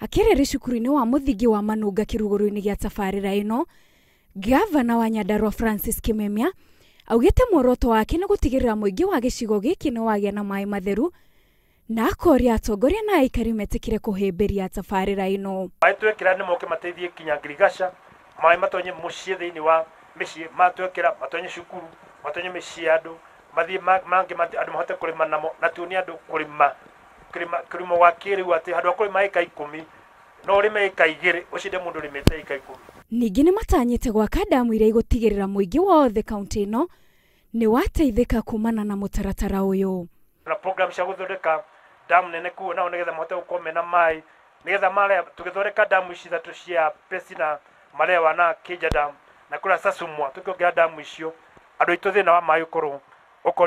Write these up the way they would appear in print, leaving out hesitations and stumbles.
Akirere cukuru-ini wa muthingi wa Manunga kiruguru-ini gia tabarira ino, Gavana wa Nyandarua Francis Kimemia augite muoroto wake ni gutigirira muingi wa gicigo giki ni wagia na maai matheru na akoria atongoria na aikari metikire kuhimbiria tabarira ino. Twekira ni moke mateithie kinya ngirigasha maai matonye mucie thiini wa micie matwekira matonye cukuru matonye micie andu mathie mangi andu mahote kurima namo na tuoni andu kurima wa kiriu ati andu akurima eka 10 no rime eka 2 ucinde mundu rimete eka 10. Ningi ni matanyite gwaka damu iria igutigirira muingi wothe kaunti ino ni wateithika kumana na mutaratara uyu. Na program cia guthondeka damu nene kuo nao nigetha mahote gukomena maai nigetha mare tugithondeka damu ici thatu cia pesi na marewa na kija damu na kura sasumwa tukiongira damu icio andu itu thina wa maai ukorwo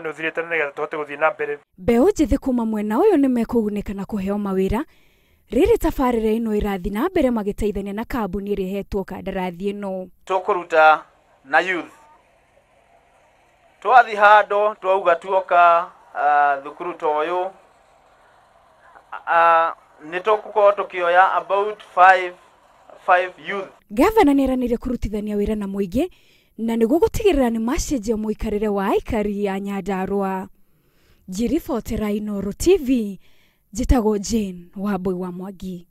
ni uthirite nigetha tuhote guthii na mbere. Mbeu njithi kuma mwena uyu ni mekugunika na kuheo mawira riri tabarira ino irathi na mbere magiteithania na kambuni iri hetwo kandarathi ino. Tukuruta na youth twathi hando twauga tuoka thukuru toyo nitukukorwo tukioya about 5 youth. Gavana niranire kurutithania wira na muingi na niguo gutigirira ni macenjia muikarire wa aikari ya Nyandarua. Jiribotera Inooro TV, njitagwo Jane wa Mwangi.